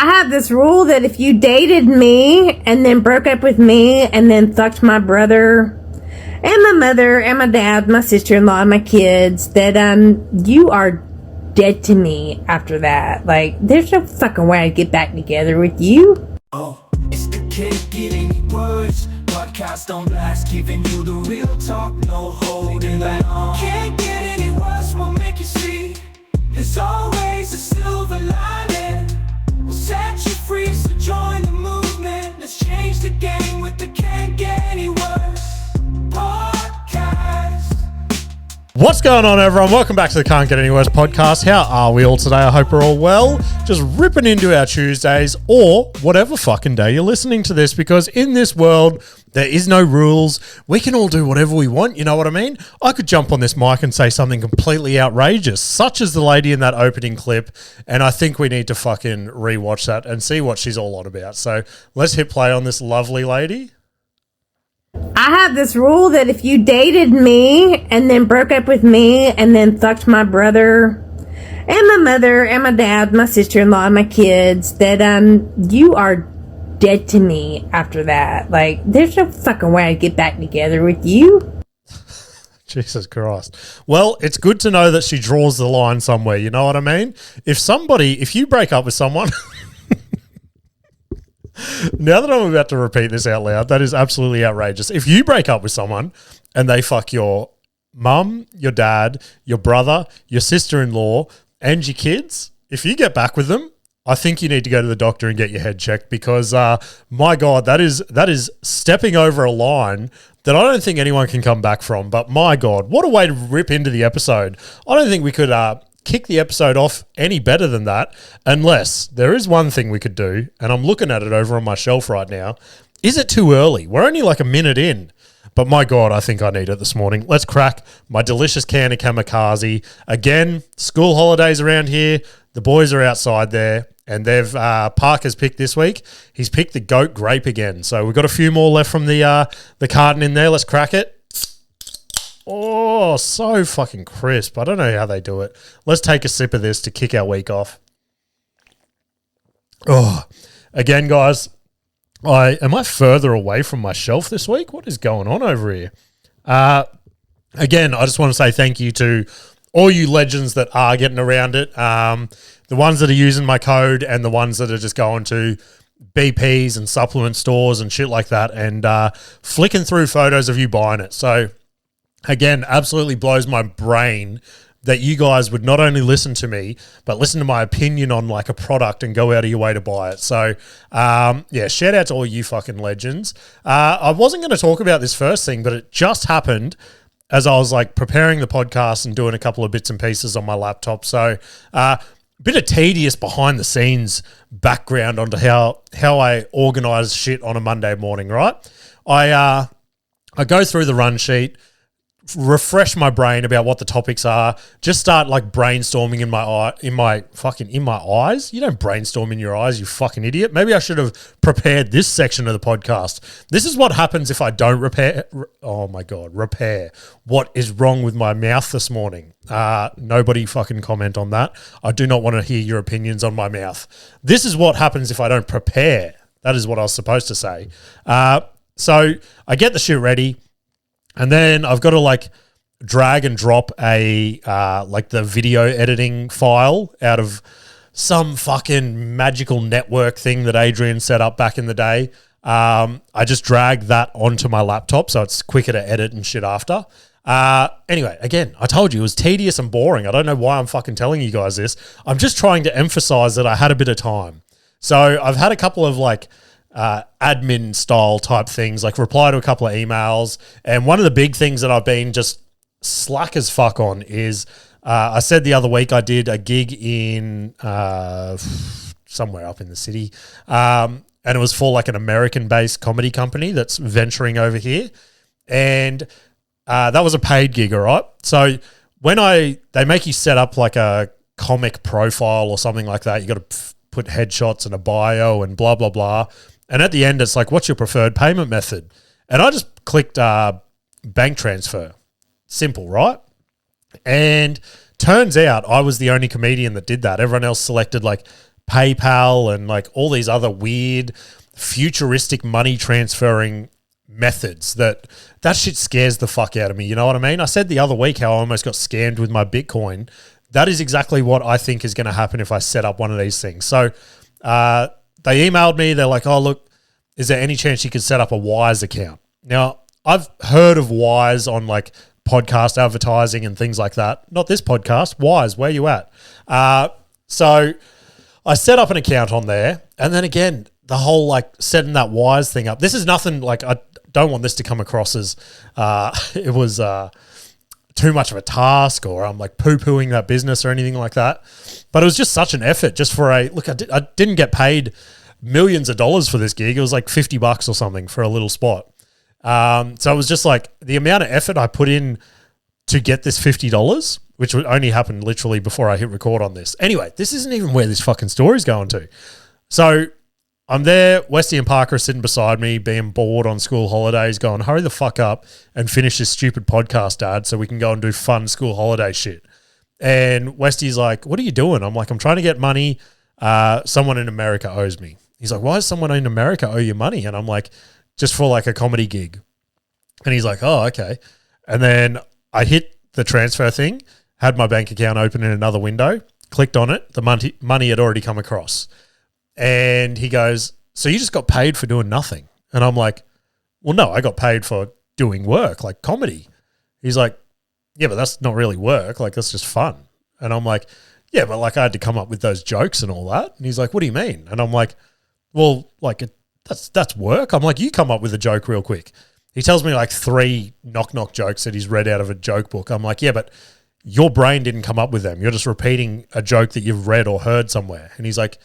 I have this rule that if you dated me and then broke up with me and then fucked my brother and my mother and my dad, my sister-in-law, and my kids, that you are dead to me after that. Like, there's no fucking way I'd get back together with you. Oh, it's the kid giving words. Podcast on blast, giving you the real talk, no holding back. Can't get any worse, we'll make you see. There's always a silver lining. We'll set you free, so join the movement. Let's change the game with the Can't Get Any Worse podcast. What's going on, everyone? Welcome back to the Can't Get Any Worse podcast. How are we all today? I hope we're all well. Just ripping into our Tuesdays or whatever fucking day you're listening to this, because in this world, there is no rules. We can all do whatever we want, you know what I mean? I could jump on this mic and say something completely outrageous, such as the lady in that opening clip, and I think we need to fucking rewatch that and see what she's all on about. So let's hit play on this lovely lady. I have this rule that if you dated me and then broke up with me and then fucked my brother and my mother and my dad, my sister-in-law, and my kids, that you are dead to me after that. Like, there's no fucking way I'd get back together with you. Jesus Christ. Well, it's good to know that she draws the line somewhere, you know what I mean? If you break up with someone... Now that I'm about to repeat this out loud, that is absolutely outrageous. If you break up with someone and they fuck your mum, your dad, your brother, your sister-in-law, and your kids, if you get back with them, I think you need to go to the doctor and get your head checked, because, my God, that is stepping over a line that I don't think anyone can come back from. But my God, what a way to rip into the episode. I don't think we could kick the episode off any better than that, unless there is one thing we could do, and I'm looking at it over on my shelf right now. Is it too early? We're only like a minute in. But my God, I think I need it this morning. Let's crack my delicious can of kamikaze. Again, school holidays around here. The boys are outside there. And they've Parker's picked this week. He's picked the goat grape again. So we've got a few more left from the carton in there. Let's crack it. Oh, so fucking crisp. I don't know how they do it. Let's take a sip of this to kick our week off. Oh, again, guys, am I further away from my shelf this week? What is going on over here? Again, I just want to say thank you to all you legends that are getting around it. The ones that are using my code and the ones that are just going to BPs and supplement stores and shit like that and flicking through photos of you buying it. So, again, absolutely blows my brain that you guys would not only listen to me, but listen to my opinion on like a product and go out of your way to buy it. So, yeah, shout out to all you fucking legends. I wasn't going to talk about this first thing, but it just happened as I was like preparing the podcast and doing a couple of bits and pieces on my laptop. So, bit of tedious behind the scenes background onto how I organize shit on a Monday morning, right? I go through the run sheet, refresh my brain about what the topics are, just start like brainstorming in my eyes. You don't brainstorm in your eyes, you fucking idiot. Maybe I should have prepared this section of the podcast. This is what happens if I don't repair. What is wrong with my mouth this morning? Nobody fucking comment on that. I do not want to hear your opinions on my mouth. This is what happens if I don't prepare. That is what I was supposed to say. So I get the shit ready. And then I've got to like drag and drop like the video editing file out of some fucking magical network thing that Adrian set up back in the day. I just drag that onto my laptop so it's quicker to edit and shit after. Anyway, again, I told you it was tedious and boring. I don't know why I'm fucking telling you guys this. I'm just trying to emphasize that I had a bit of time. So I've had a couple of like admin style type things, like reply to a couple of emails. And one of the big things that I've been just slack as fuck on is I said the other week I did a gig in somewhere up in the city. And it was for like an American-based comedy company that's venturing over here. And that was a paid gig, all right? So when they make you set up like a comic profile or something like that, you got to put headshots and a bio and blah, blah, blah. And at the end, it's like, what's your preferred payment method? And I just clicked bank transfer. Simple, right? And turns out I was the only comedian that did that. Everyone else selected like PayPal and like all these other weird futuristic money transferring methods that shit scares the fuck out of me. You know what I mean? I said the other week how I almost got scammed with my Bitcoin. That is exactly what I think is going to happen if I set up one of these things. So they emailed me. They're like, oh, look, is there any chance you could set up a Wise account? Now, I've heard of Wise on like podcast advertising and things like that. Not this podcast. Wise, where you at? So I set up an account on there. And then again, the whole like setting that Wise thing up. This is nothing like, I don't want this to come across as it was too much of a task or I'm like poo-pooing that business or anything like that. But it was just such an effort just for I didn't get paid millions of dollars for this gig. It was like $50 or something for a little spot. So it was just like the amount of effort I put in to get this $50, which would only happen literally before I hit record on this. Anyway, this isn't even where this fucking story's going to. So I'm there, Westy and Parker are sitting beside me, being bored on school holidays, going, hurry the fuck up and finish this stupid podcast, Dad, so we can go and do fun school holiday shit. And Westy's like, what are you doing? I'm like, I'm trying to get money. Someone in America owes me. He's like, why does someone in America owe you money? And I'm like, just for like a comedy gig. And he's like, oh, okay. And then I hit the transfer thing, had my bank account open in another window, clicked on it. The money had already come across. And he goes, so you just got paid for doing nothing? And I'm like, well, no, I got paid for doing work, like comedy. He's like, yeah, but that's not really work. Like, that's just fun. And I'm like, yeah, but like I had to come up with those jokes and all that. And he's like, what do you mean? And I'm like, well, like that's work. I'm like, you come up with a joke real quick. He tells me like 3 knock-knock jokes that he's read out of a joke book. I'm like, yeah, but your brain didn't come up with them. You're just repeating a joke that you've read or heard somewhere. And he's like,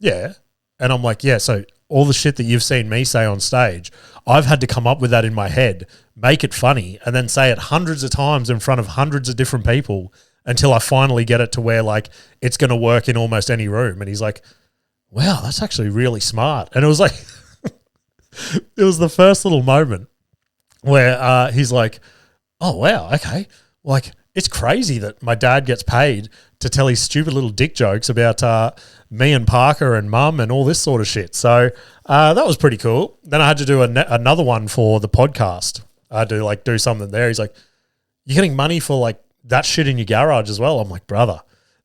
yeah. And I'm like, yeah, so all the shit that you've seen me say on stage, I've had to come up with that in my head, make it funny, and then say it hundreds of times in front of hundreds of different people until I finally get it to where like it's going to work in almost any room. And he's like, wow, that's actually really smart. And it was like, it was the first little moment where he's like, oh, wow, okay. Like, it's crazy that my dad gets paid to tell his stupid little dick jokes about me and Parker and mum and all this sort of shit. So that was pretty cool. Then I had to do another one for the podcast. I had to like do something there. He's like, you're getting money for like that shit in your garage as well? I'm like, brother,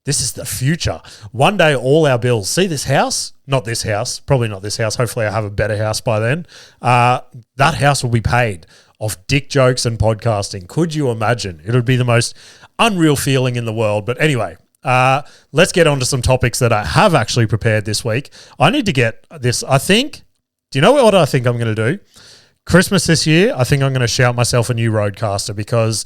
this is the future. One day all our bills, see this house? Not this house, probably not this house. Hopefully I have a better house by then. That house will be paid off dick jokes and podcasting. Could you imagine? It would be the most unreal feeling in the world. But anyway, let's get on to some topics that I have actually prepared this week. I need to get this, I think, do you know what I think I'm going to do? Christmas this year, I think I'm going to shout myself a new Roadcaster because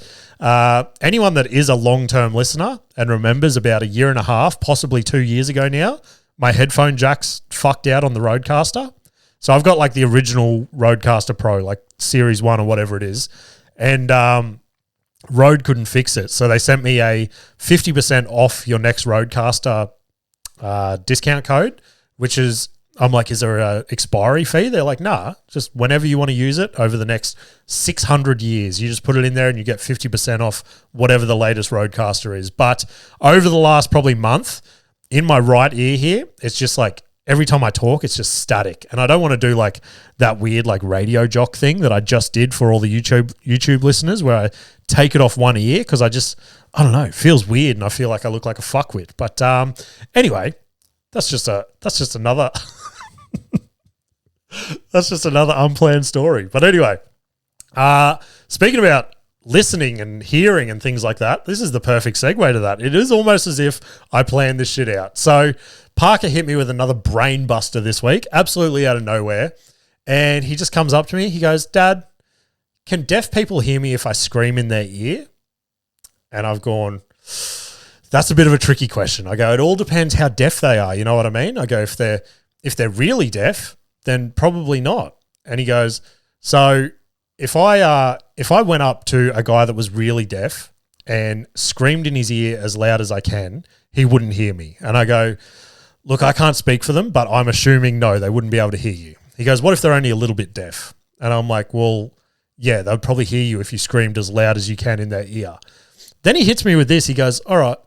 anyone that is a long-term listener and remembers about a year and a half, possibly 2 years ago now, my headphone jack's fucked out on the Roadcaster. So I've got like the original Roadcaster Pro, like Series 1 or whatever it is. And Rode couldn't fix it. So they sent me a 50% off your next Roadcaster discount code, which is, I'm like, is there an expiry fee? They're like, nah, just whenever you want to use it over the next 600 years, you just put it in there and you get 50% off whatever the latest Roadcaster is. But over the last probably month, in my right ear here, it's just like, every time I talk, it's just static. And I don't want to do like that weird like radio jock thing that I just did for all the YouTube listeners where I take it off one ear because I don't know, it feels weird and I feel like I look like a fuckwit. But anyway, that's just another that's just another unplanned story. But anyway, speaking about listening and hearing and things like that, this is the perfect segue to that. It is almost as if I planned this shit out. So Parker hit me with another brain buster this week, absolutely out of nowhere. And he just comes up to me. He goes, Dad, can deaf people hear me if I scream in their ear? And I've gone, that's a bit of a tricky question. I go, it all depends how deaf they are. You know what I mean? I go, if they're really deaf, then probably not. And he goes, so if I went up to a guy that was really deaf and screamed in his ear as loud as I can, he wouldn't hear me. And I go, look, I can't speak for them, but I'm assuming no, they wouldn't be able to hear you. He goes, what if they're only a little bit deaf? And I'm like, well, yeah, they'd probably hear you if you screamed as loud as you can in their ear. Then he hits me with this. He goes, all right,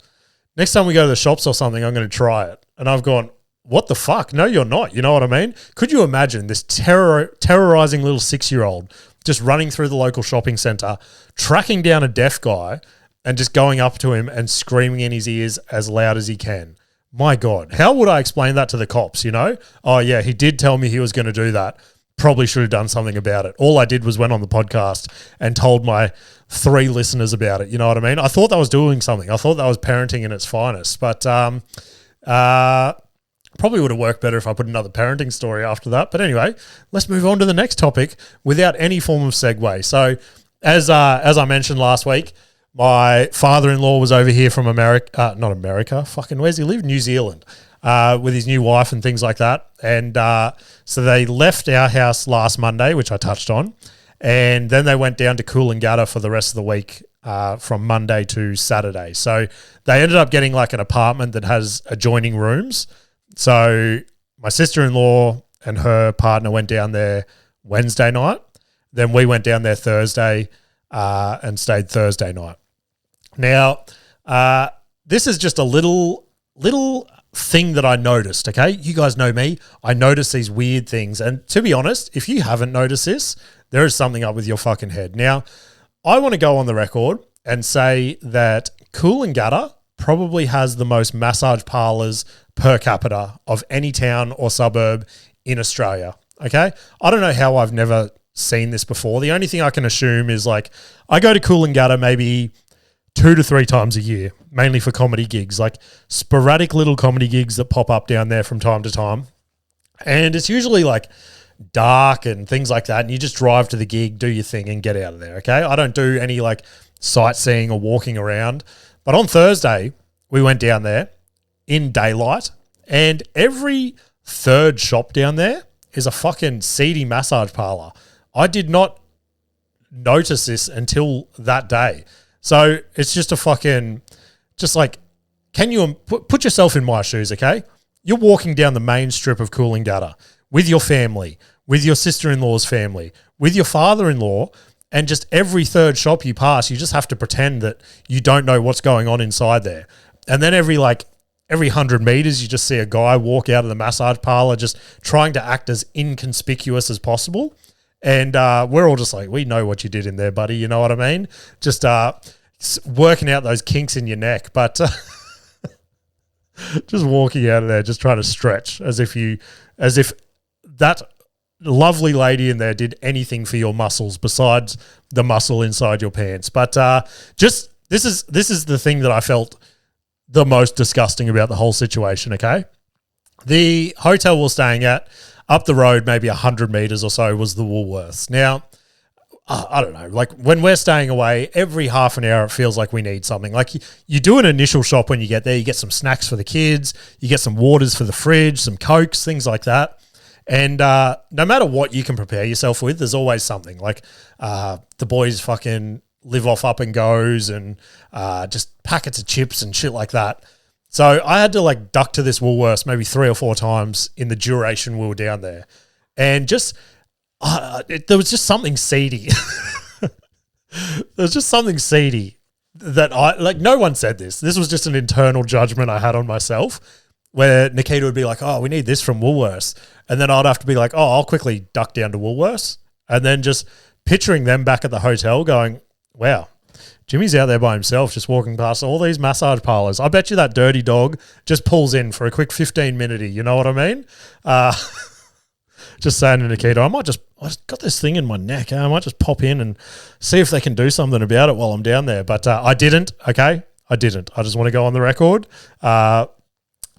next time we go to the shops or something, I'm going to try it. And I've gone, what the fuck? No, you're not. You know what I mean? Could you imagine this terrorizing little 6-year-old just running through the local shopping centre, tracking down a deaf guy and just going up to him and screaming in his ears as loud as he can? My God, how would I explain that to the cops, you know? Oh, yeah, he did tell me he was going to do that. Probably should have done something about it. All I did was went on the podcast and told my 3 listeners about it. You know what I mean? I thought that was doing something. I thought that was parenting in its finest. But probably would have worked better if I put another parenting story after that. But anyway, let's move on to the next topic without any form of segue. So as I mentioned last week, my father-in-law was over here from America, not America, fucking where's he live? New Zealand, with his new wife and things like that. And so they left our house last Monday, which I touched on, and then they went down to Coolangatta for the rest of the week, from Monday to Saturday. So they ended up getting like an apartment that has adjoining rooms. So my sister-in-law and her partner went down there Wednesday night. Then we went down there Thursday and stayed Thursday night. Now, this is just a little thing that I noticed, okay? You guys know me. I notice these weird things. And to be honest, if you haven't noticed this, there is something up with your fucking head. Now, I want to go on the record and say that Coolangatta probably has the most massage parlours per capita of any town or suburb in Australia, okay? I don't know how I've never seen this before. The only thing I can assume is like I go to Coolangatta maybe 2 to 3 times a year, mainly for comedy gigs, like sporadic little comedy gigs that pop up down there from time to time. And it's usually like dark and things like that. And you just drive to the gig, do your thing and get out of there, okay? I don't do any like sightseeing or walking around. But on Thursday, we went down there in daylight and every third shop down there is a fucking seedy massage parlour. I did not notice this until that day. So it's just a fucking, just like, can you put yourself in my shoes, okay? You're walking down the main strip of Coolangatta with your family, with your sister-in-law's family, with your father-in-law, and just every third shop you pass, you just have to pretend that you don't know what's going on inside there. And then every 100 meters, you just see a guy walk out of the massage parlor just trying to act as inconspicuous as possible. And we're all just like, we know what you did in there, buddy. You know what I mean? Just working out those kinks in your neck. But just walking out of there, just trying to stretch as if that lovely lady in there did anything for your muscles besides the muscle inside your pants. But just this is the thing that I felt the most disgusting about the whole situation, okay? The hotel we're staying at, up the road, maybe 100 meters or so, was the Woolworths. Now, I don't know, like when we're staying away, every half an hour it feels like we need something. Like you do an initial shop when you get there, you get some snacks for the kids, you get some waters for the fridge, some Cokes, things like that. And no matter what you can prepare yourself with, there's always something. Like the boys fucking live off up and goes and just packets of chips and shit like that. So I had to like duck to this Woolworths maybe 3 or 4 times in the duration we were down there. And just, there was just something seedy. There's just something seedy that no one said this. This was just an internal judgment I had on myself where Nikita would be like, oh, we need this from Woolworths. And then I'd have to be like, oh, I'll quickly duck down to Woolworths. And then just picturing them back at the hotel going, wow, Jimmy's out there by himself just walking past all these massage parlours. I bet you that dirty dog just pulls in for a quick 15-minute, you know what I mean? Just saying to Nikita, I just got this thing in my neck. I might just pop in and see if they can do something about it while I'm down there. But I didn't, okay? I didn't. I just want to go on the record.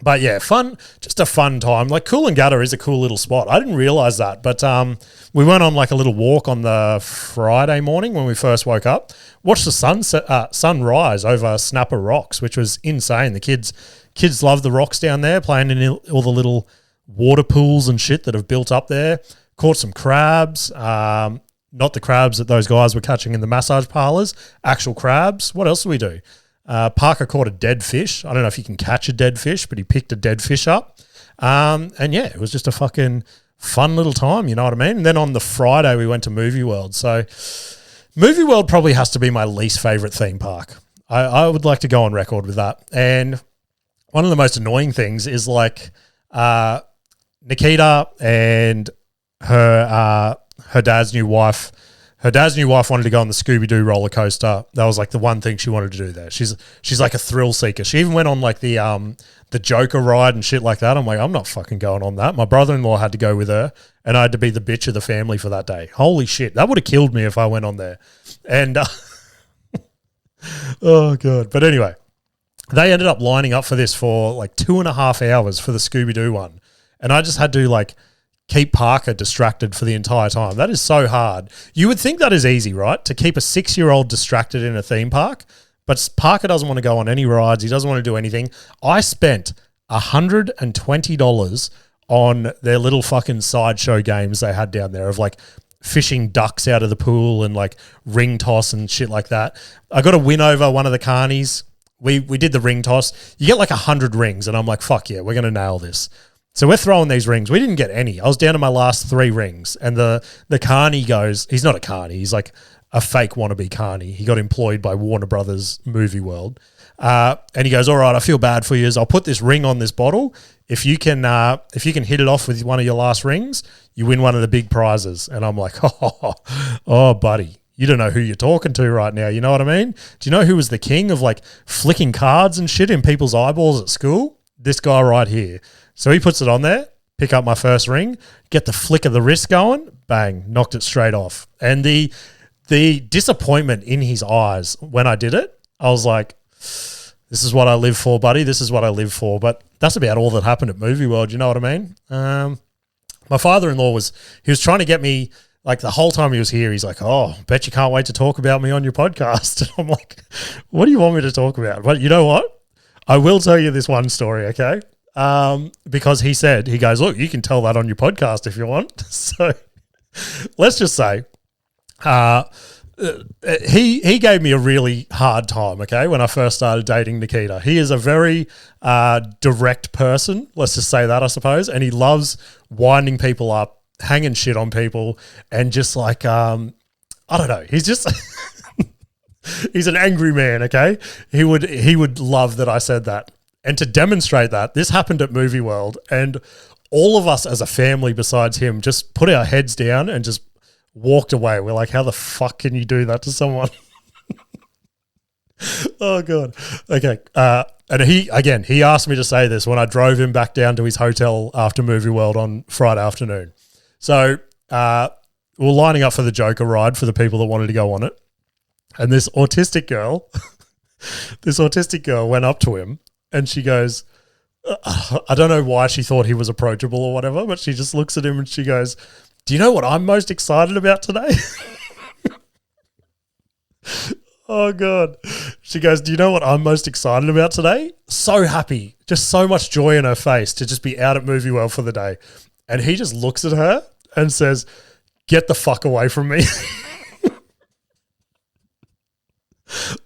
But yeah, just a fun time. Like Coolangatta is a cool little spot. I didn't realise that, but we went on like a little walk on the Friday morning when we first woke up. Watched the sunrise over Snapper Rocks, which was insane. The kids love the rocks down there, playing in all the little water pools and shit that have built up there. Caught some crabs, not the crabs that those guys were catching in the massage parlours, actual crabs. What else did we do? Parker caught a dead fish. I don't know if you can catch a dead fish, but he picked a dead fish up. And yeah, it was just a fucking fun little time, you know what I mean? And then on the Friday, we went to Movie World. So Movie World probably has to be my least favourite theme park. I would like to go on record with that. And one of the most annoying things is like Nikita and her dad's new wife. Her dad's new wife wanted to go on the Scooby-Doo roller coaster. That was like the one thing she wanted to do there. She's like a thrill seeker. She even went on like the Joker ride and shit like that. I'm like, I'm not fucking going on that. My brother-in-law had to go with her, and I had to be the bitch of the family for that day. Holy shit, that would have killed me if I went on there. And oh god. But anyway, they ended up lining up for this for like 2.5 hours for the Scooby-Doo one, and I just had to like keep Parker distracted for the entire time. That is so hard. You would think that is easy, right? To keep a 6-year-old distracted in a theme park. But Parker doesn't want to go on any rides. He doesn't want to do anything. I spent $120 on their little fucking sideshow games they had down there of like fishing ducks out of the pool and like ring toss and shit like that. I got a win over one of the carnies. We did the ring toss. You get like 100 rings, and I'm like, fuck yeah, we're going to nail this. So we're throwing these rings. We didn't get any. I was down to my last 3 rings, and the carny goes, he's not a carny. He's like a fake wannabe carny. He got employed by Warner Brothers Movie World. And he goes, all right, I feel bad for you. I'll put this ring on this bottle. If you can hit it off with one of your last rings, you win one of the big prizes. And I'm like, oh, buddy, you don't know who you're talking to right now. You know what I mean? Do you know who was the king of like flicking cards and shit in people's eyeballs at school? This guy right here. So he puts it on there, pick up my first ring, get the flick of the wrist going, bang, knocked it straight off. And the disappointment in his eyes when I did it, I was like, this is what I live for, buddy. This is what I live for. But that's about all that happened at Movie World. You know what I mean? My father-in-law was trying to get me, like the whole time he was here, he's like, oh, bet you can't wait to talk about me on your podcast. And I'm like, what do you want me to talk about? But you know what? I will tell you this one story, okay? Because he goes, look, you can tell that on your podcast if you want. So let's just say he gave me a really hard time, okay, when I first started dating Nikita. He is a very direct person, let's just say that, I suppose, and he loves winding people up, hanging shit on people, and just like, I don't know, he's just... he's an angry man, okay? He would love that I said that. And to demonstrate that, this happened at Movie World, and all of us as a family besides him just put our heads down and just walked away. We're like, how the fuck can you do that to someone? Oh, God. Okay. And he asked me to say this when I drove him back down to his hotel after Movie World on Friday afternoon. So we're lining up for the Joker ride for the people that wanted to go on it. And this autistic girl went up to him, and she goes, I don't know why she thought he was approachable or whatever, but she just looks at him and she goes, do you know what I'm most excited about today? Oh, God. She goes, do you know what I'm most excited about today? So happy. Just so much joy in her face to just be out at Movie World for the day. And he just looks at her and says, get the fuck away from me.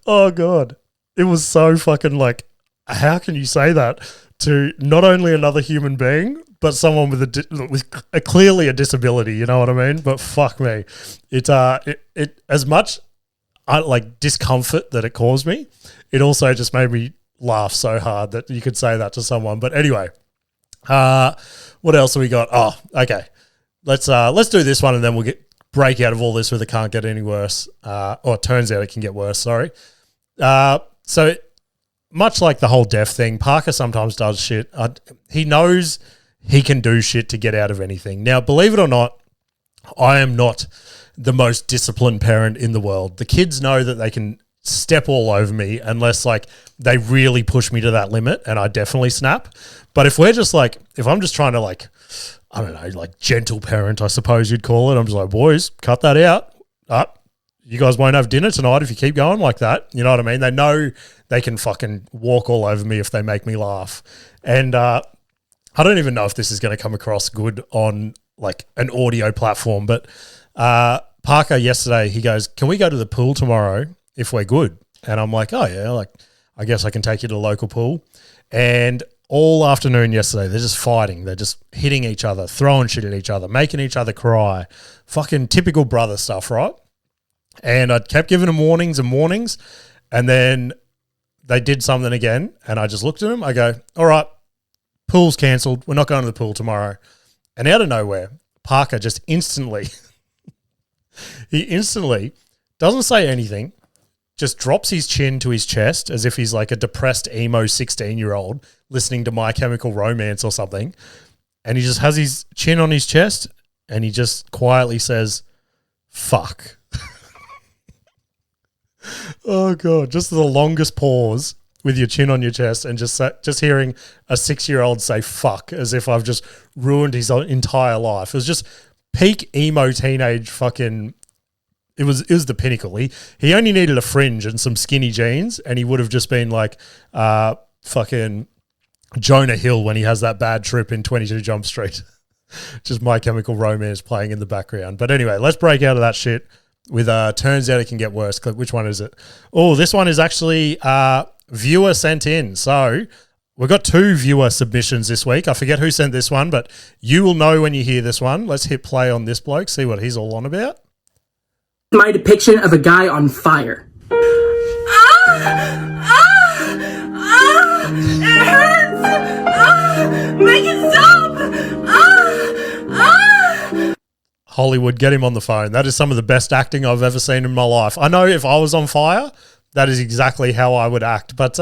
Oh, God. It was so fucking like, how can you say that to not only another human being, but someone with clearly a disability, you know what I mean? But fuck me. It as much like discomfort that it caused me, it also just made me laugh so hard that you could say that to someone. But anyway, what else have we got? Oh, okay. Let's do this one and then we'll break out of all this with it can't get any worse. Or it turns out it can get worse, sorry. So much like the whole deaf thing, Parker sometimes does shit. He knows he can do shit to get out of anything. Now, believe it or not, I am not the most disciplined parent in the world. The kids know that they can step all over me unless like they really push me to that limit, and I definitely snap. But if I'm just trying to like, I don't know, like gentle parent, I suppose you'd call it. I'm just like, boys, cut that out. You guys won't have dinner tonight if you keep going like that. You know what I mean? They know they can fucking walk all over me if they make me laugh. And I don't even know if this is going to come across good on like an audio platform, but Parker yesterday, he goes, can we go to the pool tomorrow if we're good? And I'm like, oh yeah, like I guess I can take you to the local pool. And all afternoon yesterday, they're just fighting. They're just hitting each other, throwing shit at each other, making each other cry. Fucking typical brother stuff, right? And I kept giving them warnings and warnings. And then they did something again. And I just looked at them. I go, all right, pool's cancelled. We're not going to the pool tomorrow. And out of nowhere, Parker just instantly, he instantly doesn't say anything, just drops his chin to his chest as if he's like a depressed emo 16-year-old listening to My Chemical Romance or something. And he just has his chin on his chest and he just quietly says, fuck. Oh, God. Just the longest pause with your chin on your chest and just hearing a 6-year-old say fuck as if I've just ruined his entire life. It was just peak emo teenage fucking... It was the pinnacle. He only needed a fringe and some skinny jeans and he would have just been like fucking Jonah Hill when he has that bad trip in 22 Jump Street. Just My Chemical Romance playing in the background. But anyway, let's break out of that shit with Turns Out It Can Get Worse. Which one is it? Oh, this one is actually viewer sent in. So we've got 2 viewer submissions this week. I forget who sent this one, but you will know when you hear this one. Let's hit play on this bloke, see what he's all on about. My depiction of a guy on fire. It hurts! Make it stop! Hollywood, get him on the phone. That is some of the best acting I've ever seen in my life. I know if I was on fire, that is exactly how I would act. But,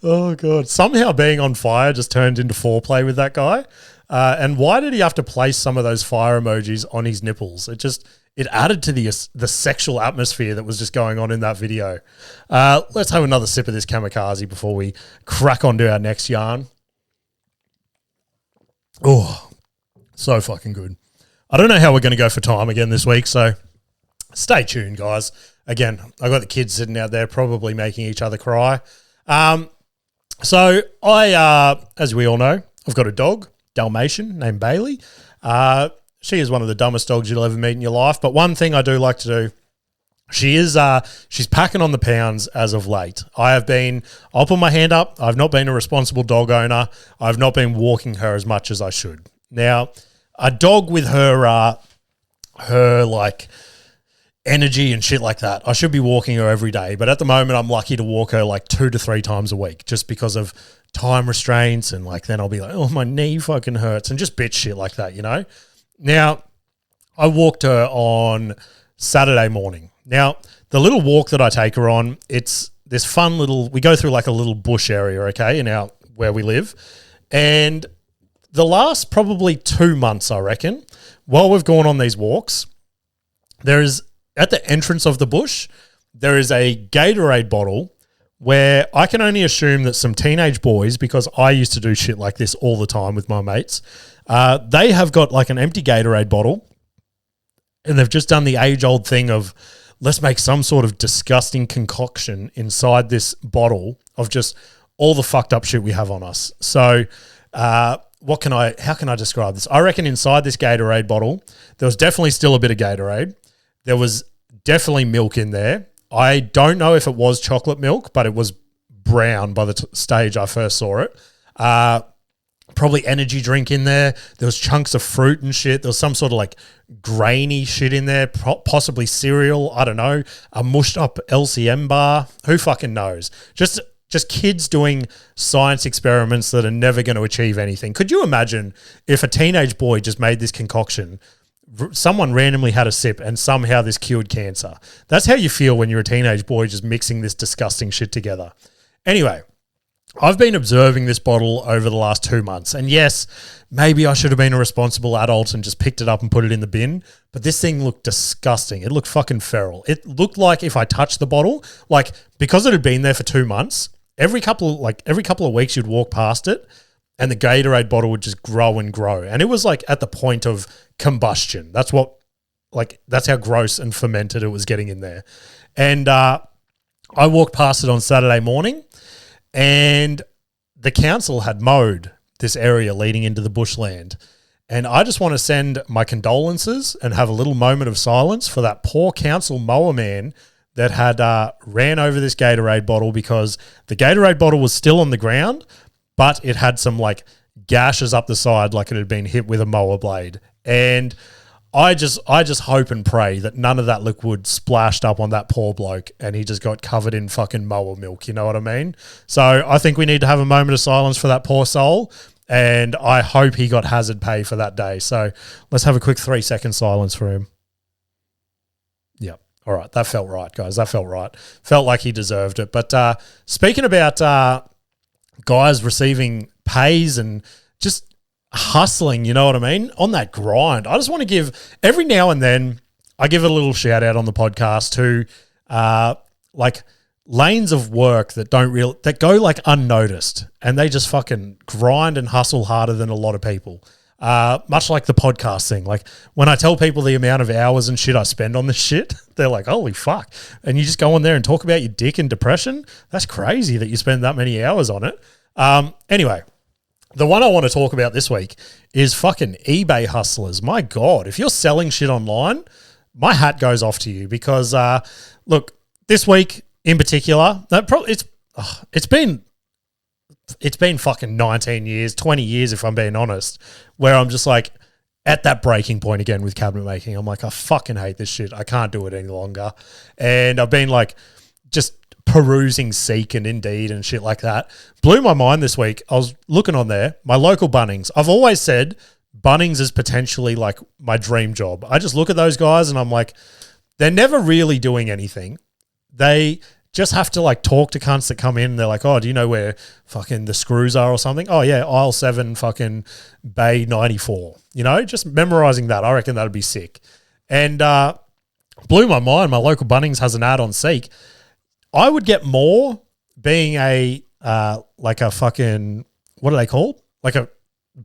oh, God. Somehow being on fire just turned into foreplay with that guy. And why did he have to place some of those fire emojis on his nipples? It added to the sexual atmosphere that was just going on in that video. Let's have another sip of this kamikaze before we crack on to our next yarn. Oh, so fucking good. I don't know how we're going to go for time again this week, so stay tuned, guys. Again, I've got the kids sitting out there probably making each other cry. So I, as we all know, I've got a dog, Dalmatian, named Bailey. She is one of the dumbest dogs you'll ever meet in your life. But one thing I do like to do, she's packing on the pounds as of late. I'll put my hand up. I've not been a responsible dog owner. I've not been walking her as much as I should. Now, a dog with her like energy and shit like that, I should be walking her every day. But at the moment, I'm lucky to walk her like 2 to 3 times a week just because of time restraints. And like, then I'll be like, oh, my knee fucking hurts and just bitch shit like that, you know? Now, I walked her on Saturday morning. Now, the little walk that I take her on, it's this fun little, we go through like a little bush area, okay, where we live. And the last probably 2 months, I reckon, while we've gone on these walks, there is, at the entrance of the bush, there is a Gatorade bottle where I can only assume that some teenage boys, because I used to do shit like this all the time with my mates, they have got like an empty Gatorade bottle and they've just done the age-old thing of let's make some sort of disgusting concoction inside this bottle of just all the fucked up shit we have on us. So how can I describe this? I reckon inside this Gatorade bottle, there was definitely still a bit of Gatorade. There was definitely milk in there. I don't know if it was chocolate milk, but it was brown by the stage I first saw it. Probably energy drink in there. There was chunks of fruit and shit. There was some sort of like grainy shit in there, possibly cereal. I don't know. A mushed up LCM bar. Who fucking knows? Just kids doing science experiments that are never going to achieve anything. Could you imagine if a teenage boy just made this concoction, someone randomly had a sip and somehow this cured cancer? That's how you feel when you're a teenage boy just mixing this disgusting shit together. Anyway, I've been observing this bottle over the last 2 months. And yes, maybe I should have been a responsible adult and just picked it up and put it in the bin. But this thing looked disgusting. It looked fucking feral. It looked like if I touched the bottle, like because it had been there for 2 months, every couple of weeks you'd walk past it and the Gatorade bottle would just grow and grow. And it was like at the point of combustion. That's how gross and fermented it was getting in there. And I walked past it on Saturday morning. And the council had mowed this area leading into the bushland. And I just want to send my condolences and have a little moment of silence for that poor council mower man that had ran over this Gatorade bottle, because the Gatorade bottle was still on the ground, but it had some like gashes up the side like it had been hit with a mower blade. And I just hope and pray that none of that liquid splashed up on that poor bloke and he just got covered in fucking Mower Milk. You know what I mean? So I think we need to have a moment of silence for that poor soul, and I hope he got hazard pay for that day. So let's have a quick 3-second silence for him. Yep. All right. That felt right, guys. That felt right. Felt like he deserved it. But speaking about guys receiving pays and just hustling, you know what I mean, on that grind, I just want to give, every now and then, I give a little shout out on the podcast to like lanes of work that that go like unnoticed, and they just fucking grind and hustle harder than a lot of people. Much like the podcast thing. Like when I tell people the amount of hours and shit I spend on this shit, they're like, holy fuck. And you just go on there and talk about your dick and depression. That's crazy that you spend that many hours on it. Anyway, the one I want to talk about this week is fucking eBay hustlers. My God, if you're selling shit online, my hat goes off to you because, look, this week in particular, it's been fucking 19 years, 20 years if I'm being honest, where I'm just like at that breaking point again with cabinet making. I'm like, I fucking hate this shit. I can't do it any longer. And I've been like just perusing Seek and Indeed and shit like that. Blew my mind this week. I was looking on there, my local Bunnings. I've always said Bunnings is potentially like my dream job. I just look at those guys and I'm like, they're never really doing anything. They just have to like talk to cunts that come in and they're like, oh, do you know where fucking the screws are or something? Oh yeah, aisle 7 fucking bay 94. You know, just memorizing that. I reckon that'd be sick. And blew my mind. My local Bunnings has an ad on Seek. I would get more being a like a fucking, what are they called? Like a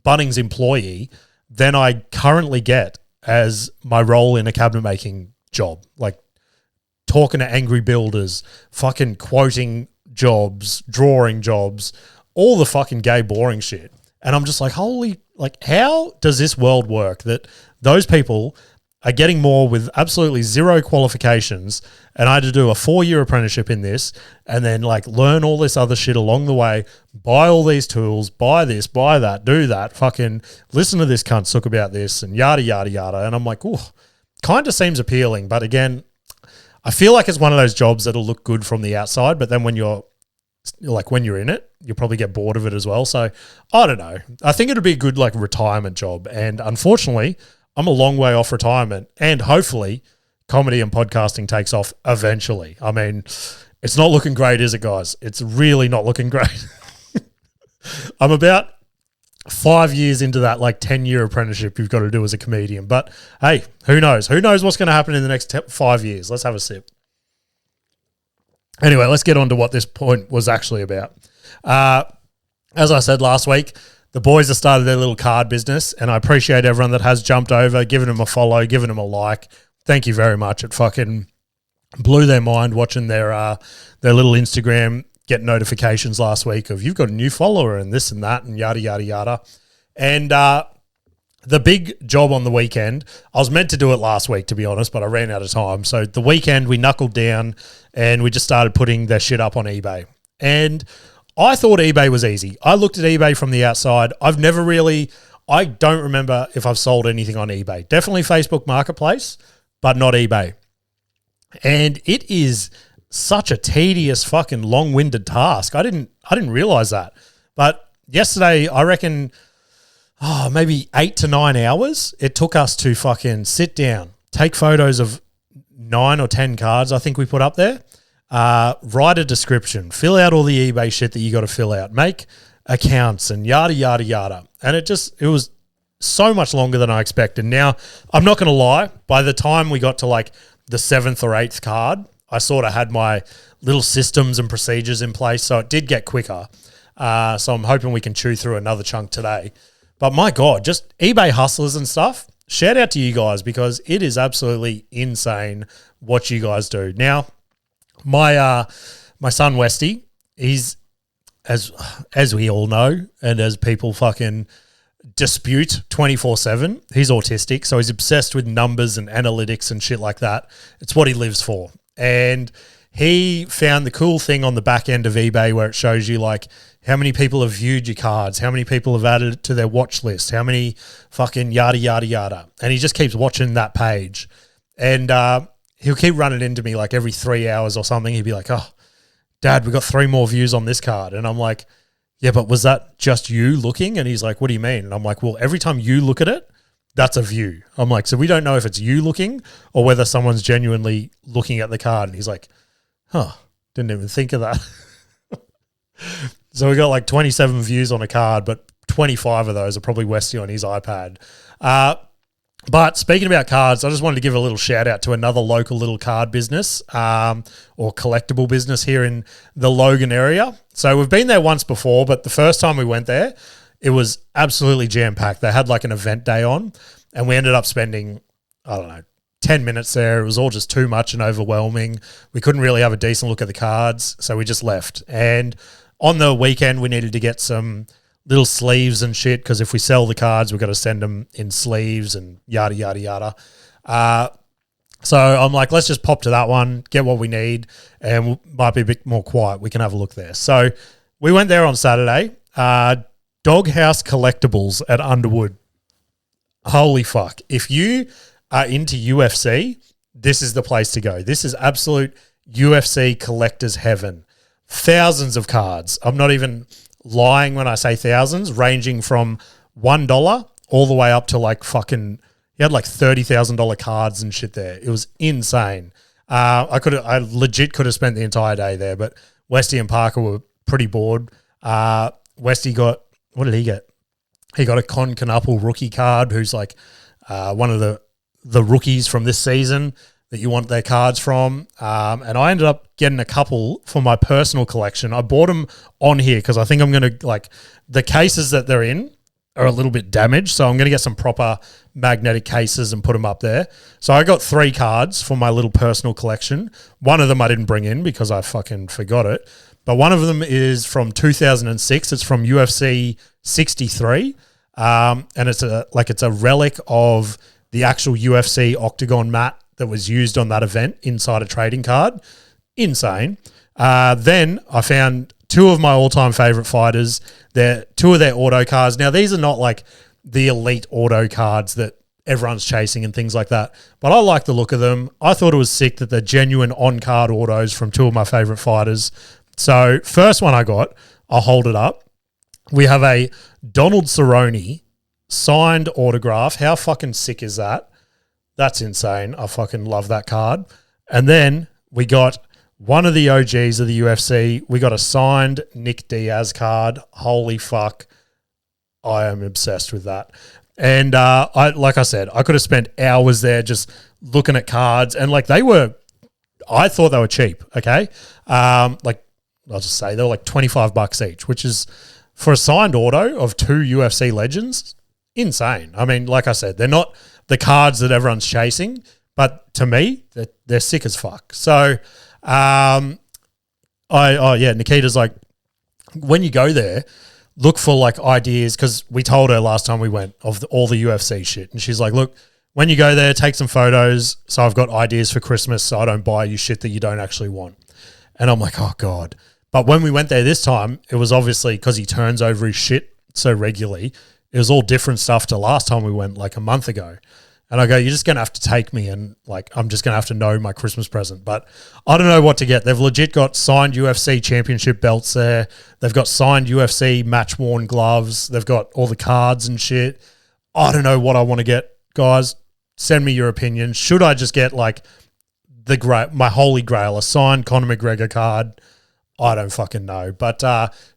Bunnings employee than I currently get as my role in a cabinet making job. Like talking to angry builders, fucking quoting jobs, drawing jobs, all the fucking gay boring shit. And I'm just like, holy, like how does this world work that those people are getting more with absolutely zero qualifications, and I had to do a 4-year apprenticeship in this and then like learn all this other shit along the way, buy all these tools, buy this, buy that, do that, fucking listen to this cunt talk about this and yada, yada, yada. And I'm like, ooh, kind of seems appealing. But again, I feel like it's one of those jobs that'll look good from the outside, but then when you're in it, you'll probably get bored of it as well. So I don't know. I think it'd be a good like retirement job. And unfortunately, I'm a long way off retirement, and hopefully comedy and podcasting takes off eventually. I mean, it's not looking great, is it, guys? It's really not looking great. I'm about 5 years into that like 10-year apprenticeship you've got to do as a comedian. But hey, who knows? Who knows what's going to happen in the next 5 years? Let's have a sip. Anyway, let's get on to what this point was actually about. As I said last week, the boys have started their little card business, and I appreciate everyone that has jumped over, given them a follow, given them a like. Thank you very much. It fucking blew their mind watching their little Instagram get notifications last week of you've got a new follower and this and that and yada, yada, yada. And the big job on the weekend, I was meant to do it last week, to be honest, but I ran out of time. So the weekend we knuckled down and we just started putting their shit up on eBay. And I thought eBay was easy. I looked at eBay from the outside. I don't remember if I've sold anything on eBay. Definitely Facebook Marketplace, but not eBay. And it is such a tedious fucking long-winded task. I didn't realize that. But yesterday, I reckon, maybe 8 to 9 hours it took us to fucking sit down, take photos of 9 or 10 cards I think we put up there, write a description, fill out all the eBay shit that you got to fill out, make accounts and yada, yada, yada. And it was so much longer than I expected. Now, I'm not going to lie, by the time we got to like the 7th or 8th card, I sort of had my little systems and procedures in place, so it did get quicker. So I'm hoping we can chew through another chunk today. But my God, just eBay hustlers and stuff, shout out to you guys because it is absolutely insane what you guys do. Now, my son Westy, he's, as we all know, and as people fucking dispute 24/7, he's autistic, so he's obsessed with numbers and analytics and shit like that. It's what he lives for. And he found the cool thing on the back end of eBay where it shows you like how many people have viewed your cards, how many people have added it to their watch list, how many fucking yada, yada, yada. And he just keeps watching that page. And he'll keep running into me like every 3 hours or something. He'd be like, oh, Dad, we got 3 more views on this card. And I'm like, yeah, but was that just you looking? And he's like, what do you mean? And I'm like, well, every time you look at it, that's a view. I'm like, so we don't know if it's you looking or whether someone's genuinely looking at the card. And he's like, huh, didn't even think of that. So we got like 27 views on a card, but 25 of those are probably Westy on his iPad. But speaking about cards, I just wanted to give a little shout out to another local little card business or collectible business here in the Logan area. So we've been there once before, but the first time we went there, it was absolutely jam-packed. They had like an event day on, and we ended up spending, 10 minutes there. It was all just too much and overwhelming. We couldn't really have a decent look at the cards, so we just left. And on the weekend, we needed to get some little sleeves and shit because if we sell the cards, we've got to send them in sleeves and yada, yada, yada. So I'm like, let's just pop to that one, get what we need, and we might be a bit more quiet. We can have a look there. So we went there on Saturday. Doghouse Collectibles at Underwood. Holy fuck. If you are into UFC, this is the place to go. This is absolute UFC collector's heaven. Thousands of cards. I'm not even lying when I say thousands, ranging from $1 all the way up to like fucking, he had like $30,000 cards and shit there. It was insane. I legit could have spent the entire day there, but Westy and Parker were pretty bored. Westy got, what did he get? He got a Con Knuppel rookie card, who's like one of the rookies from this season that you want their cards from. And I ended up getting a couple for my personal collection. I bought them on here because I think I'm going to, like, the cases that they're in are a little bit damaged. So I'm going to get some proper magnetic cases and put them up there. So I got 3 cards for my little personal collection. One of them I didn't bring in because I fucking forgot it. But one of them is from 2006. It's from UFC 63. And it's a relic of the actual UFC octagon mat that was used on that event inside a trading card. Insane. Then I found 2 of my all-time favorite fighters. They're 2 of their auto cards. Now, these are not like the elite auto cards that everyone's chasing and things like that, but I like the look of them. I thought it was sick that they're genuine on-card autos from 2 of my favorite fighters. So first one I got, I'll hold it up. We have a Donald Cerrone signed autograph. How fucking sick is that? That's insane. I fucking love that card. And then we got one of the OGs of the UFC. We got a signed Nick Diaz card. Holy fuck. I am obsessed with that. And like I said, I could have spent hours there just looking at cards. And like I thought they were cheap, okay? I'll just say they were like $25 each, which is for a signed auto of 2 UFC legends, insane. I mean, like I said, they're not the cards that everyone's chasing, but to me, they're sick as fuck. So, Nikita's like, when you go there, look for like ideas, because we told her last time we went of all the UFC shit, and she's like, look, when you go there, take some photos so I've got ideas for Christmas so I don't buy you shit that you don't actually want. And I'm like, oh God. But when we went there this time, it was obviously because he turns over his shit so regularly. It was all different stuff to last time we went like a month ago. And I go, you're just going to have to take me, and like I'm just going to have to know my Christmas present. But I don't know what to get. They've legit got signed UFC championship belts there. They've got signed UFC match-worn gloves. They've got all the cards and shit. I don't know what I want to get. Guys, send me your opinion. Should I just get like my holy grail, a signed Conor McGregor card? I don't fucking know. But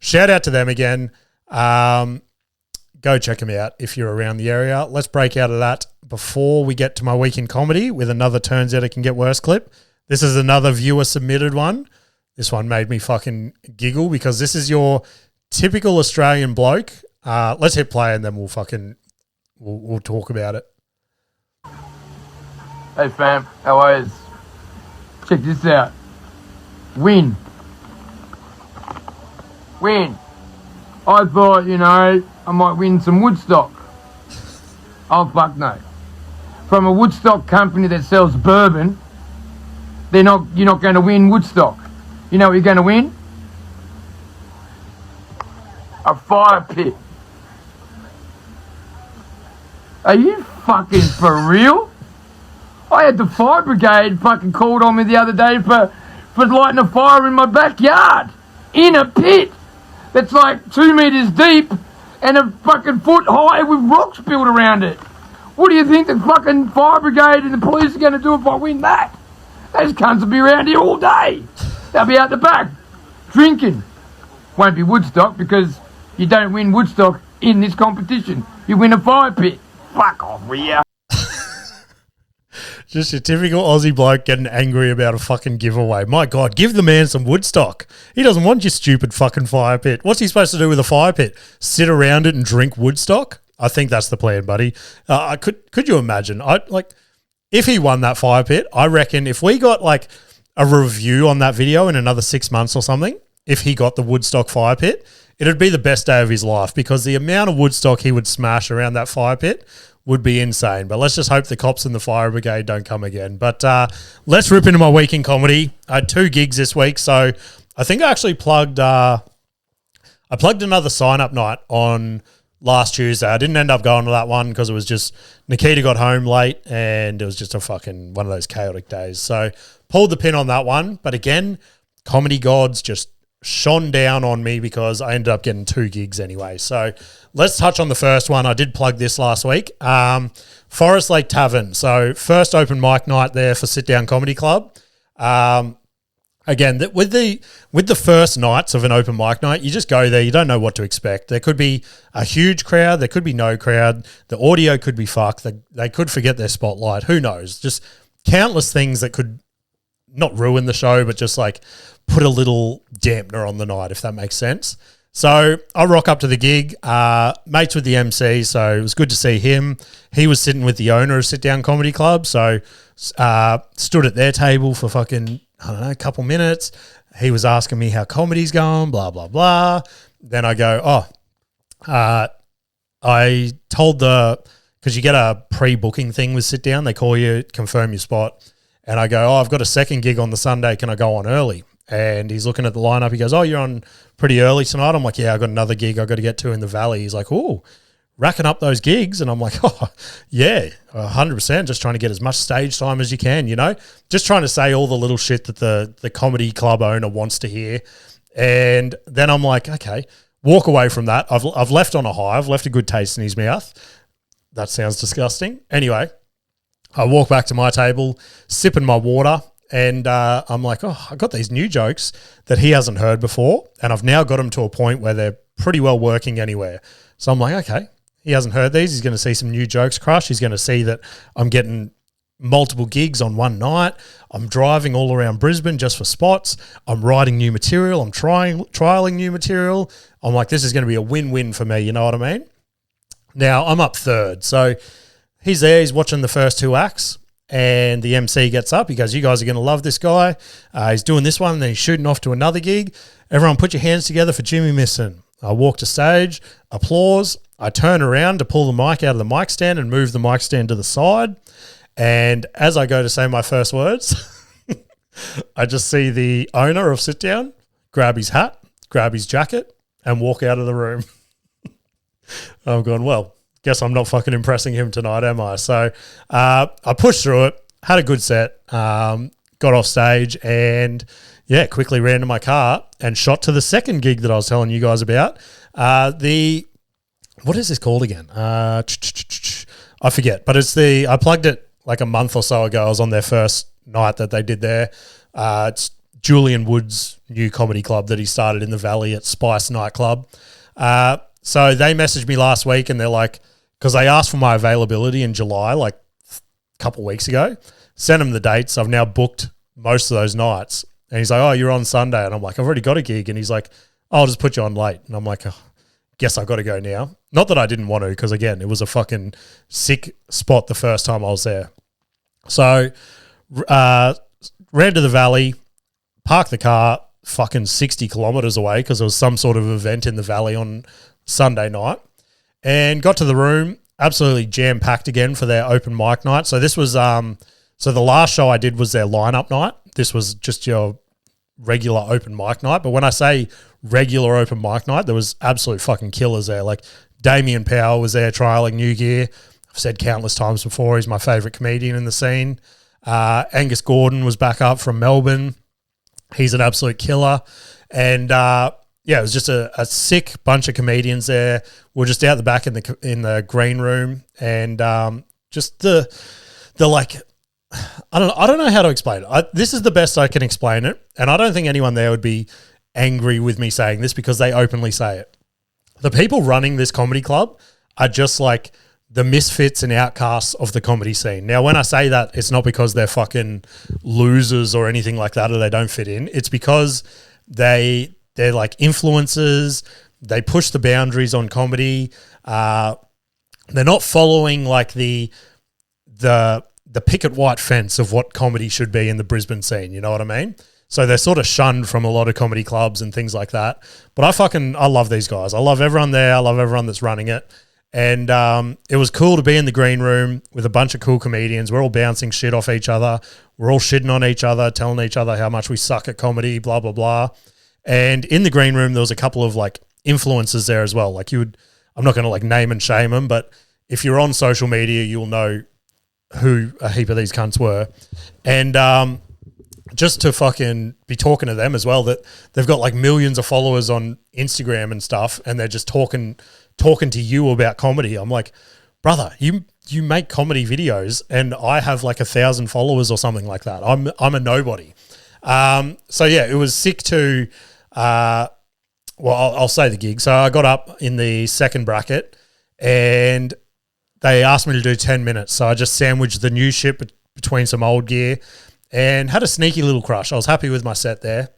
shout out to them again. Go check them out if you're around the area. Let's break out of that before we get to my week in comedy with another Turns Out It Can Get Worse clip. This is another viewer submitted one. This one made me fucking giggle because this is your typical Australian bloke. Let's hit play and then we'll talk about it. Hey fam, how are you? Check this out. Win. I thought, I might win some Woodstock. Oh fuck no. From a Woodstock company that sells bourbon, you're not going to win Woodstock. You know what you're going to win? A fire pit. Are you fucking for real? I had the fire brigade fucking called on me the other day for lighting a fire in my backyard. In a pit that's like 2 meters deep and a fucking foot high with rocks built around it. What do you think the fucking fire brigade and the police are going to do if I win that? Those cunts will be around here all day. They'll be out the back, drinking. Won't be Woodstock because you don't win Woodstock in this competition. You win a fire pit. Fuck off, will ya? Just your typical Aussie bloke getting angry about a fucking giveaway. My God, give the man some Woodstock. He doesn't want your stupid fucking fire pit. What's he supposed to do with a fire pit? Sit around it and drink Woodstock? I think that's the plan, buddy. Could you imagine? If he won that fire pit, I reckon if we got like a review on that video in another 6 months or something, if he got the Woodstock fire pit, it'd be the best day of his life because the amount of Woodstock he would smash around that fire pit would be insane. But let's just hope the cops and the fire brigade don't come again. But let's rip into my week in comedy. I had 2 gigs this week, so I think I actually plugged another sign-up night on last Tuesday. I didn't end up going to that one because it was just Nikita got home late and it was just a fucking one of those chaotic days. So pulled the pin on that one. But again, comedy gods just shone down on me because I ended up getting 2 gigs anyway. So let's touch on the first one. I did plug this last week. Forest Lake Tavern. So first open mic night there for Sit Down Comedy Club. Again, with the first nights of an open mic night, you just go there. You don't know what to expect. There could be a huge crowd. There could be no crowd. The audio could be fucked. They could forget their spotlight. Who knows? Just countless things that could not ruin the show, but just like put a little dampener on the night, if that makes sense. So I rock up to the gig, mates with the MC, so it was good to see him. He was sitting with the owner of Sit Down Comedy Club, so stood at their table for fucking, I don't know, a couple minutes. He was asking me how comedy's going, blah, blah, blah. Then I go, I told because you get a pre-booking thing with Sit Down. They call you, confirm your spot. And I go, I've got a second gig on the Sunday. Can I go on early? And he's looking at the lineup. He goes, you're on pretty early tonight. I'm like, yeah, I got another gig I got to get to in the Valley. He's like, racking up those gigs. And I'm like, yeah, 100%. Just trying to get as much stage time as you can, just trying to say all the little shit that the comedy club owner wants to hear. And then I'm like, okay, walk away from that. I've left on a high. I've left a good taste in his mouth. That sounds disgusting. Anyway, I walk back to my table, sipping my water. And I'm like, I got these new jokes that he hasn't heard before. And I've now got them to a point where they're pretty well working anywhere. So I'm like, okay, he hasn't heard these. He's going to see some new jokes crush. He's going to see that I'm getting multiple gigs on one night. I'm driving all around Brisbane just for spots. I'm writing new material. I'm trialing new material. I'm like, this is going to be a win-win for me. You know what I mean? Now, I'm up third. So he's there. He's watching the first 2 acts. And the MC gets up. He goes, you guys are going to love this guy. He's doing this one, and then he's shooting off to another gig. Everyone put your hands together for Jimmy Misson. I walk to stage, applause. I turn around to pull the mic out of the mic stand and move the mic stand to the side. And as I go to say my first words, I just see the owner of Sit Down grab his hat, grab his jacket, and walk out of the room. I'm going, well, guess I'm not fucking impressing him tonight, am I? So I pushed through it, had a good set, got off stage, and quickly ran to my car and shot to the second gig that I was telling you guys about. What is this called again? I forget, but I plugged it like a month or so ago. I was on their first night that they did there. It's Julian Wood's new comedy club that he started in the Valley at Spice Nightclub. So they messaged me last week and they're like, because they asked for my availability in July, like a couple of weeks ago, sent them the dates. I've now booked most of those nights. And he's like, you're on Sunday. And I'm like, I've already got a gig. And he's like, I'll just put you on late. And I'm like, guess I've got to go now. Not that I didn't want to, because again, it was a fucking sick spot the first time I was there. So ran to the Valley, parked the car fucking 60 kilometres away because there was some sort of event in the Valley on Sunday night. And got to the room, absolutely jam-packed again for their open mic night. So this was, so the last show I did was their lineup night. this was just your regular open mic night. But when I say regular open mic night, there was absolute fucking killers there. Like Damien Powell was there trialing new gear. I've said countless times before, he's my favourite comedian in the scene. Angus Gordon was back up from Melbourne. He's an absolute killer. And it was just a sick bunch of comedians there. We're just out the back in the green room, and just the like, I don't know how to explain it. This is the best I can explain it, and I don't think anyone there would be angry with me saying this because they openly say it. The people running this comedy club are just like the misfits and outcasts of the comedy scene. Now, when I say that, it's not because they're fucking losers or anything like that or they don't fit in. It's because they're like influencers. They push the boundaries on comedy. They're not following like the picket white fence of what comedy should be in the Brisbane scene. You know what I mean? So they're sort of shunned from a lot of comedy clubs and things like that. But I love these guys. I love everyone there. I love everyone that's running it. And it was cool to be in the green room with a bunch of cool comedians. We're all bouncing shit off each other. We're all shitting on each other, telling each other how much we suck at comedy, blah, blah, blah. And in the green room, there was a couple of like influencers there as well. Like I'm not going to like name and shame them, but if you're on social media, you'll know who a heap of these cunts were. And just to fucking be talking to them as well, that they've got like millions of followers on Instagram and stuff, and they're just talking to you about comedy. I'm like, brother, you make comedy videos and I have like 1,000 followers or something like that. I'm a nobody. So yeah, it was sick to, I'll say the gig. So I got up in the second bracket and they asked me to do 10 minutes. So I just sandwiched the new shit between some old gear and had a sneaky little crush. I was happy with my set there.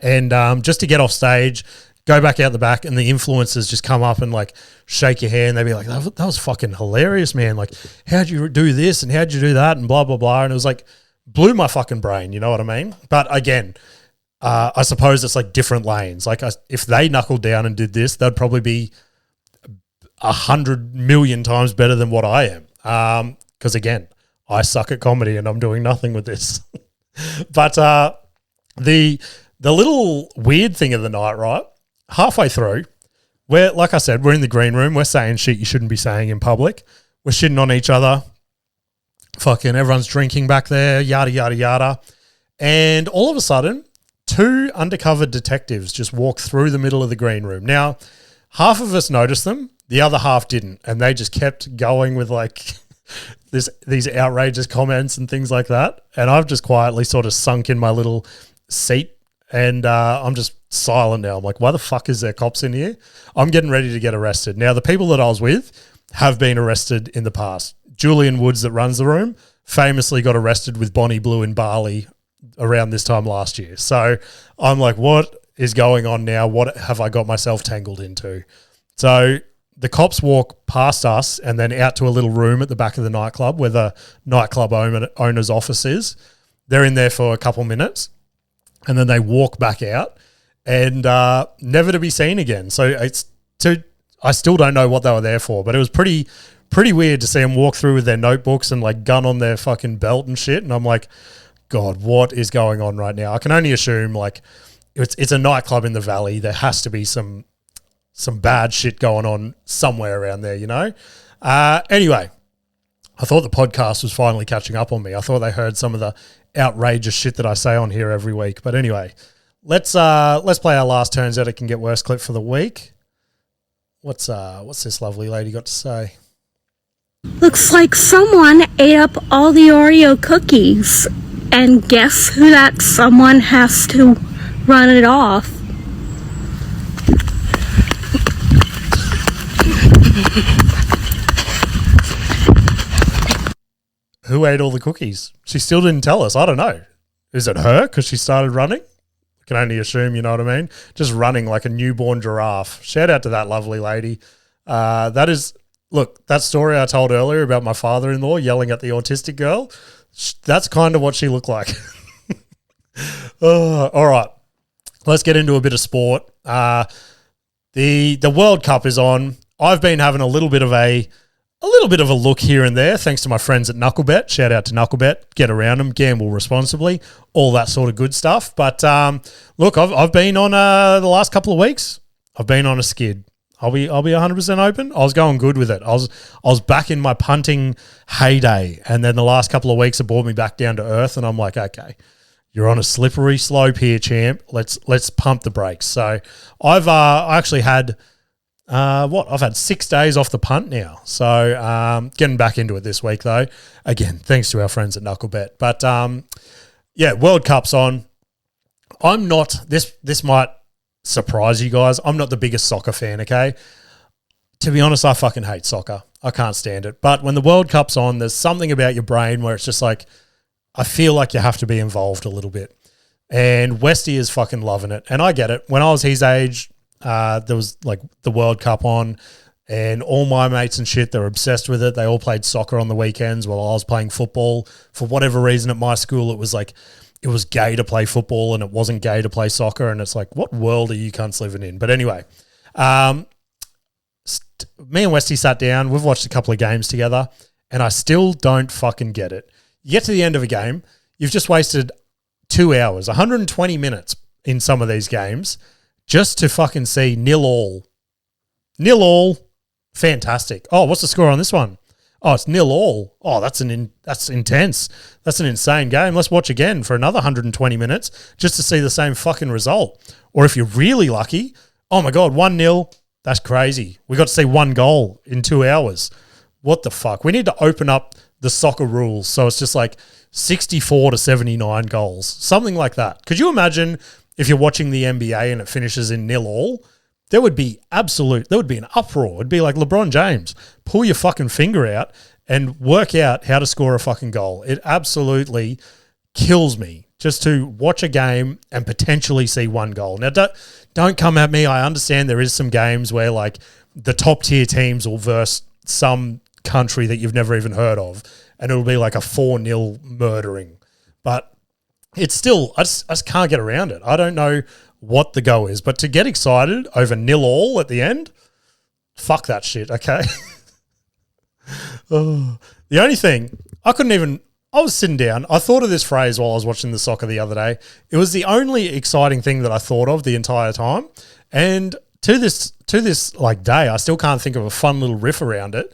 And just to get off stage, go back out the back, and the influencers just come up and like shake your hand. They'd be like, that was fucking hilarious, man. Like, how'd you do this and how'd you do that and blah, blah, blah. And it was like, blew my fucking brain, you know what I mean? But again, I suppose it's like different lanes. Like if they knuckled down and did this, they'd probably be 100 million times better than what I am. Because again, I suck at comedy and I'm doing nothing with this. But the little weird thing of the night, right? Halfway through, like I said, we're in the green room. We're saying shit you shouldn't be saying in public. We're shitting on each other. Fucking everyone's drinking back there, yada, yada, yada. And all of a sudden, 2 undercover detectives just walk through the middle of the green room. Now, half of us noticed them, the other half didn't. And they just kept going with like these outrageous comments and things like that. And I've just quietly sort of sunk in my little seat. And I'm just silent now. I'm like, why the fuck is there cops in here? I'm getting ready to get arrested. Now, the people that I was with have been arrested in the past. Julian Woods that runs the room famously got arrested with Bonnie Blue in Bali around this time last year. So I'm like, what is going on now? What have I got myself tangled into? So the cops walk past us and then out to a little room at the back of the nightclub where the nightclub owner's office is. They're in there for a couple minutes. And then they walk back out and never to be seen again. So I still don't know what they were there for, but it was pretty weird to see them walk through with their notebooks and like gun on their fucking belt and shit. And I'm like, God, what is going on right now? I can only assume like it's a nightclub in the valley. There has to be some bad shit going on somewhere around there, you know? Anyway, I thought the podcast was finally catching up on me. I thought they heard some of the outrageous shit that I say on here every week. But anyway, let's play our last Turns Out It Can Get Worse clip for the week. What's this lovely lady got to say? Looks like someone ate up all the Oreo cookies. And guess who that someone has to run it off? Who ate all the cookies? She still didn't tell us. I don't know. Is it her because she started running? I can only assume, you know what I mean? Just running like a newborn giraffe. Shout out to that lovely lady. Look, that story I told earlier about my father-in-law yelling at the autistic girl, that's kind of what she looked like. All right. Let's get into a bit of sport. The World Cup is on. I've been having a little bit of a a little bit of a look here and there, thanks to my friends at Knucklebet. Shout out to Knucklebet. Get around them, gamble responsibly, all that sort of good stuff. But look, I've been on the last couple of weeks. I've been on a skid. I'll be 100% open. I was going good with it. I was back in my punting heyday, and then the last couple of weeks have brought me back down to earth, and I'm like, okay, you're on a slippery slope here, champ. Let's pump the brakes. So I've actually had. I've had 6 days off the punt now. So getting back into it this week, though. Again, thanks to our friends at Knucklebet. But, World Cup's on. I'm not – this might surprise you guys. I'm not the biggest soccer fan, okay? To be honest, I fucking hate soccer. I can't stand it. But when the World Cup's on, there's something about your brain where it's just like I feel like you have to be involved a little bit. And Westy is fucking loving it. And I get it. When I was his age – there was like the World Cup on, and all my mates and shit, they were obsessed with it. They all played soccer on the weekends while I was playing football. For whatever reason at my school, it was gay to play football and it wasn't gay to play soccer. And it's like, what world are you cunts living in? But anyway, me and Westy sat down. We've watched a couple of games together and I still don't fucking get it. You get to the end of a game, you've just wasted 2 hours, 120 minutes in some of these games just to fucking see 0-0. 0-0. Fantastic. Oh, what's the score on this one? Oh, it's 0-0. Oh, that's intense. That's an insane game. Let's watch again for another 120 minutes just to see the same fucking result. Or if you're really lucky, oh my God, 1-0. That's crazy. We got to see one goal in 2 hours. What the fuck? We need to open up the soccer rules so it's just like 64 to 79 goals. Something like that. Could you imagine if you're watching the NBA and it finishes in 0-0, there would be an uproar. It'd be like LeBron James. Pull your fucking finger out and work out how to score a fucking goal. It absolutely kills me just to watch a game and potentially see one goal. Now, don't come at me. I understand there is some games where like the top tier teams will verse some country that you've never even heard of and it'll be like a 4-0 murdering. But it's still, I just can't get around it. I don't know what the go is, but to get excited over 0-0 at the end, fuck that shit, okay? The only thing, I was sitting down, I thought of this phrase while I was watching the soccer the other day. It was the only exciting thing that I thought of the entire time. And to this like day, I still can't think of a fun little riff around it.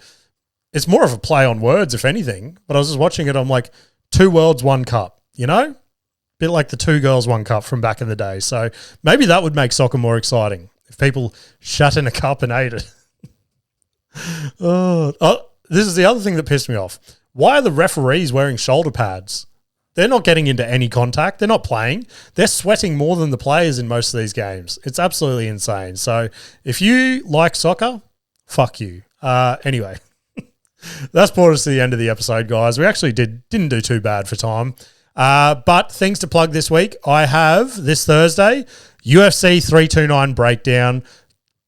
It's more of a play on words, if anything. But I was just watching it, I'm like, 2 worlds, 1 cup, you know? Bit like the 2 girls, 1 cup from back in the day. So maybe that would make soccer more exciting if people shut in a cup and ate it. This is the other thing that pissed me off. Why are the referees wearing shoulder pads? They're not getting into any contact. They're not playing. They're sweating more than the players in most of these games. It's absolutely insane. So if you like soccer, fuck you. Anyway, that's brought us to the end of the episode, guys. We actually didn't do too bad for time. But things to plug this week. I have this Thursday, UFC 329 breakdown.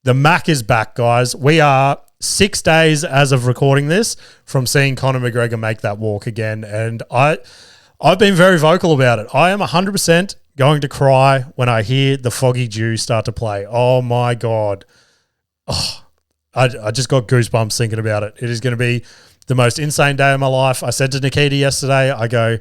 The Mac is back, guys. We are 6 days as of recording this from seeing Conor McGregor make that walk again. And I've been very vocal about it. I am 100% going to cry when I hear the Foggy Jew start to play. Oh my God. Oh, I just got goosebumps thinking about it. It is going to be the most insane day of my life. I said to Nikita yesterday, I go,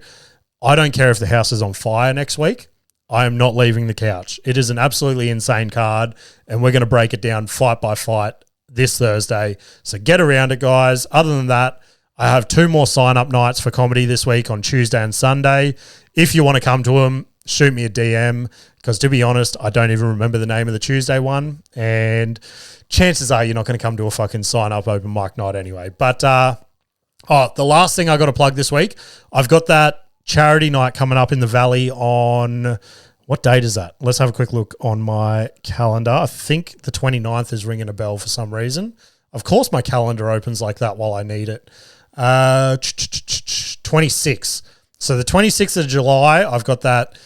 I don't care if the house is on fire next week. I am not leaving the couch. It is an absolutely insane card, and we're going to break it down fight by fight this Thursday. So get around it, guys. Other than that, I have 2 more sign-up nights for comedy this week on Tuesday and Sunday. If you want to come to them, shoot me a DM, because to be honest, I don't even remember the name of the Tuesday one, and chances are you're not going to come to a fucking sign-up open mic night anyway. But the last thing I got to plug this week, I've got that charity night coming up in the Valley on, what date is that? Let's have a quick look on my calendar. I think the 29th is ringing a bell for some reason. Of course my calendar opens like that while I need it. 26. So the 26th of July, I've got that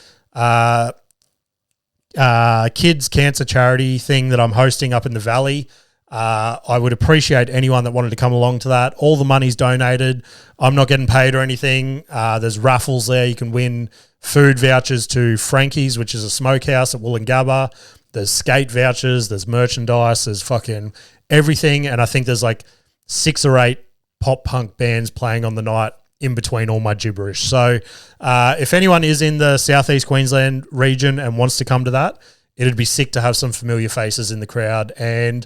kids cancer charity thing that I'm hosting up in the Valley. I would appreciate anyone that wanted to come along to that. All the money's donated. I'm not getting paid or anything. There's raffles there. You can win food vouchers to Frankie's, which is a smokehouse at Woolloongabba. There's skate vouchers. There's merchandise. There's fucking everything. And I think there's like 6 or 8 pop punk bands playing on the night in between all my gibberish. So if anyone is in the Southeast Queensland region and wants to come to that, it'd be sick to have some familiar faces in the crowd. And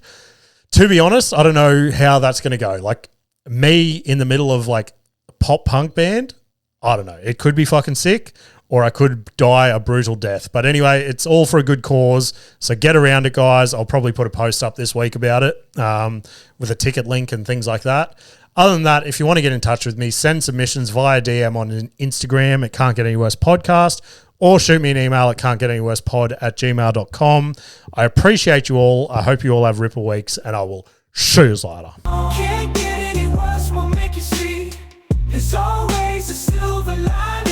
to be honest, I don't know how that's going to go. Like me in the middle of like a pop punk band, I don't know. It could be fucking sick, or I could die a brutal death. But anyway, it's all for a good cause. So get around it, guys. I'll probably put a post up this week about it with a ticket link and things like that. Other than that, if you want to get in touch with me, send submissions via DM on Instagram at Can't Get Any Worse Podcast, or shoot me an email at can'tgetanywOrsePod@gmail.com. I appreciate you all. I hope you all have ripple weeks, and I will see you later. Can't get any worse, we'll make you see. There's always a silver lining.